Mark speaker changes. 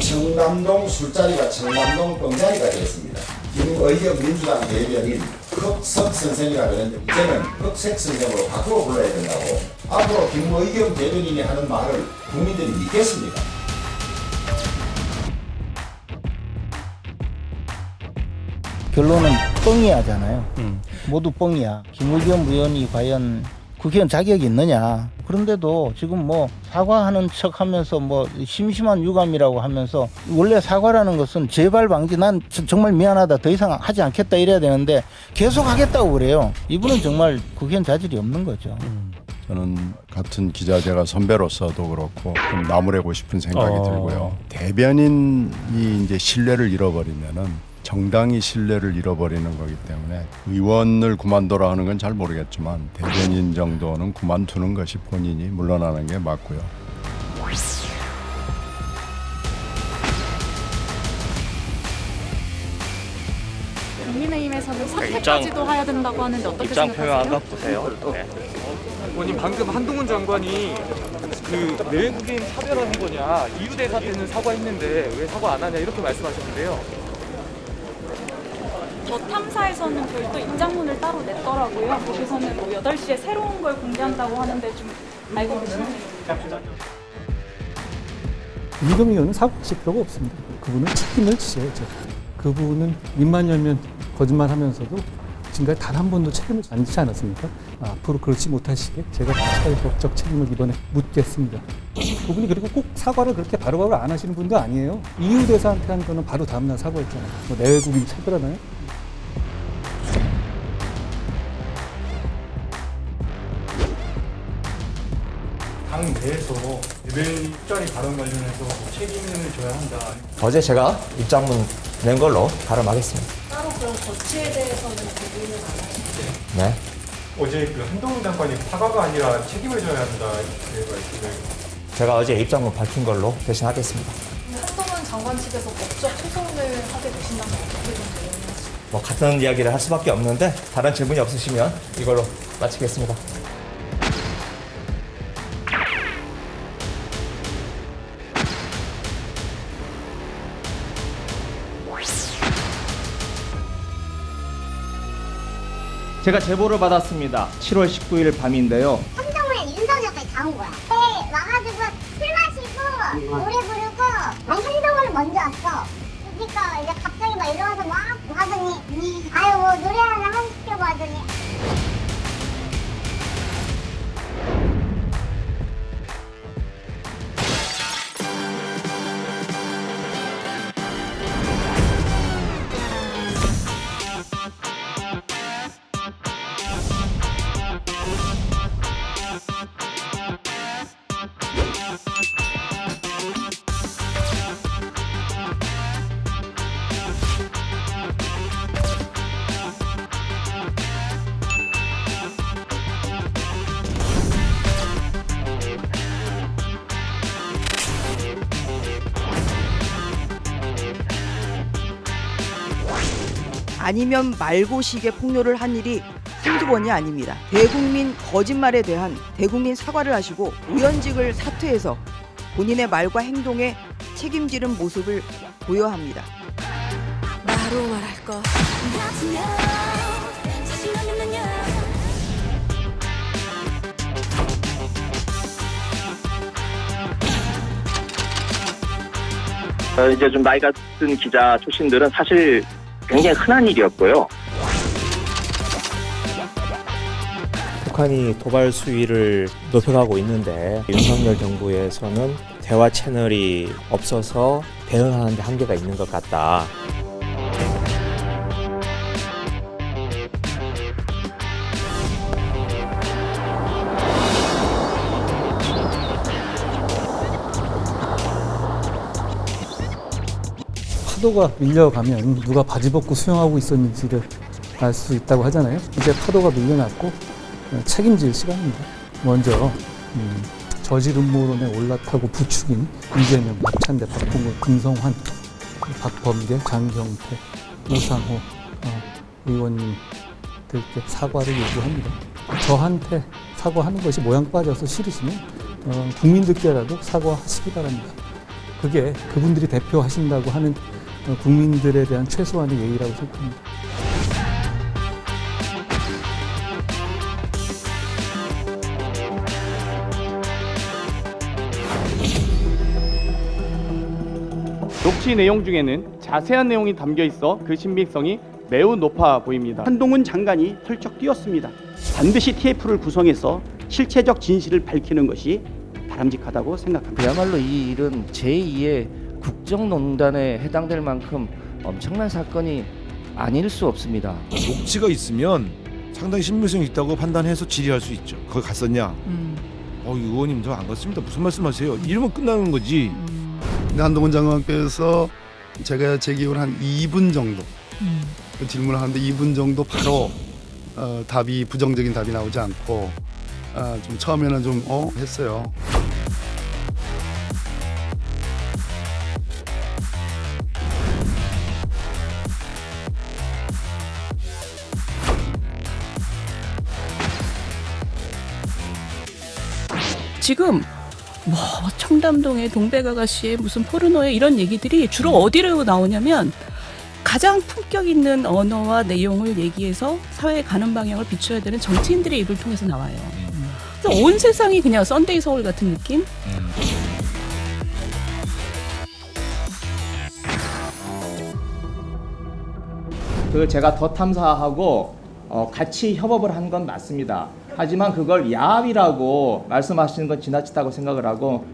Speaker 1: 청남동 술자리가 청남동 뻥자리가 되었습니다. 김의겸 민주당 대변인 흑석 선생이라 그랬는데 이제는 흑색 선생으로 바꾸어 불러야 된다고. 앞으로 김의겸 대변인이 하는 말을 국민들이 믿겠습니까?
Speaker 2: 결론은 뻥이야잖아요. 모두 뻥이야. 김의겸 의원이 과연 국회의원 자격이 있느냐. 그런데도 지금 뭐 사과하는 척 하면서 뭐 심심한 유감이라고 하면서 원래 사과라는 것은 재발 방지 난 정말 미안하다 더 이상 하지 않겠다 이래야 되는데 계속 하겠다고 그래요. 이분은 정말 국회의원 자질이 없는 거죠.
Speaker 3: 저는 같은 기자 제가 선배로서도 그렇고 좀 나무래고 싶은 생각이 들고요. 대변인이 이제 신뢰를 잃어버리면은 정당이 신뢰를 잃어버리는 거기 때문에 의원을 그만둬라 하는 건 잘 모르겠지만 대변인 정도는 그만두는 것이 본인이 물러나는 게 맞고요.
Speaker 4: 국민의힘에서는 사퇴까지도 해야 된다고 하는데 어떻게
Speaker 5: 입장 표명 안
Speaker 4: 생각하세요?
Speaker 5: 갖고 보세요. 네.
Speaker 6: 의원님 방금 한동훈 장관이 그 내국인 차별하는 거냐 이유대사 때는 사과했는데 왜 사과 안 하냐 이렇게 말씀하셨는데요.
Speaker 4: 저 탐사에서는 별도 입장문을 따로 냈더라고요. 거기서는 뭐 8시에 새로운 걸 공개한다고 하는데 좀 알고 계시나요?
Speaker 7: 이금 의원은 사과하실 필요가 없습니다. 그분은 책임을 지셔야죠. 그분은 입만 열면 거짓말하면서도 지금까지 단 한 번도 책임을 안 지지 않았습니까? 앞으로 그렇지 못하시게 제가 사회법적 책임을 이번에 묻겠습니다. 그분이 그리고 꼭 사과를 그렇게 바로바로 안 하시는 분도 아니에요. 이유 대사한테 한 거는 바로 다음날 사과했잖아요. 뭐 내외국인 차별하나요?
Speaker 8: 당 내에서 대변인 입장이 발언 관련해서 책임을 져야 한다.
Speaker 5: 어제 제가 입장문 낸 걸로 발언하겠습니다.
Speaker 4: 따로 그럼 조치에 대해서는 부분은 안 하시죠?
Speaker 5: 네.
Speaker 8: 어제 그 한동훈 장관이 사과가 아니라 책임을 져야 한다 이렇게 말씀을.
Speaker 5: 제가 어제 입장문 밝힌 걸로 대신하겠습니다.
Speaker 4: 한동훈 장관 측에서 법적 소송을 하게 되신다면 어떻게 좀 대응하시죠?
Speaker 5: 뭐 같은 이야기를 할 수밖에 없는데 다른 질문이 없으시면 이걸로 마치겠습니다.
Speaker 9: 제가 제보를 받았습니다. 7월 19일 밤인데요.
Speaker 10: 한동훈 윤석열까지 다 온 거야. 네, 와가지고 술 마시고 노래 부르고 아니 한동훈은 먼저 왔어. 그러니까 이제 갑자기 막 일어나서 막 하더니 아유 뭐 노래 하나 하시려고 하더니
Speaker 11: 아니면 말고식의 폭로를 한 일이 한두 번이 아닙니다. 대국민 거짓말에 대한 대국민 사과를 하시고 의원직을 사퇴해서 본인의 말과 행동에 책임지는 모습을 보여야 합니다.
Speaker 4: 나로 말할 것
Speaker 5: 이제 좀 나이가 든 기자 출신들은 사실 굉장히 흔한 일이었고요. 북한이 도발 수위를 높여가고 있는데 윤석열 정부에서는 대화 채널이 없어서 대응하는 데 한계가 있는 것 같다.
Speaker 7: 파도가 밀려가면 누가 바지 벗고 수영하고 있었는지를 알 수 있다고 하잖아요. 이제 파도가 밀려났고 책임질 시간입니다. 먼저 저질 음모론에 올라타고 부추긴 이재명, 박찬대, 박봉근, 금성환, 박범계, 장경태, 우상호 의원님들께 사과를 요구합니다. 저한테 사과하는 것이 모양 빠져서 싫으시면 국민들께라도 사과하시기 바랍니다. 그게 그분들이 대표하신다고 하는 국민들에 대한 최소한의 예의라고 생각합니다.
Speaker 9: 녹취 내용 중에는 자세한 내용이 담겨 있어 그 신빙성이 매우 높아 보입니다.
Speaker 12: 한동훈 장관이 펄쩍 뛰었습니다. 반드시 TF를 구성해서 실체적 진실을 밝히는 것이 바람직하다고 생각합니다.
Speaker 13: 그야말로 이 일은 제2의 국정농단에 해당될 만큼 엄청난 사건이 아닐 수 없습니다.
Speaker 14: 녹취가 있으면 상당히 신빙성이 있다고 판단해서 질의할 수 있죠. 거기 갔었냐? 의원님 저 안 갔습니다. 무슨 말씀하세요? 이러면 끝나는 거지.
Speaker 3: 한동훈 장관께서 제가 제기를 한 2분 정도 그 질문을 하는데 2분 정도 바로 답이 부정적인 답이 나오지 않고 좀 처음에는 좀 했어요.
Speaker 15: 지금 뭐 청담동의 동백아가씨의 무슨 포르노에 이런 얘기들이 주로 어디로 나오냐면 가장 품격 있는 언어와 내용을 얘기해서 사회에 가는 방향을 비춰야 되는 정치인들의 입을 통해서 나와요. 그래서 온 세상이 그냥 썬데이 서울 같은 느낌?
Speaker 9: 제가 더 탐사하고 같이 협업을 한 건 맞습니다. 하지만 그걸 야합이라고 말씀하시는 건 지나치다고 생각을 하고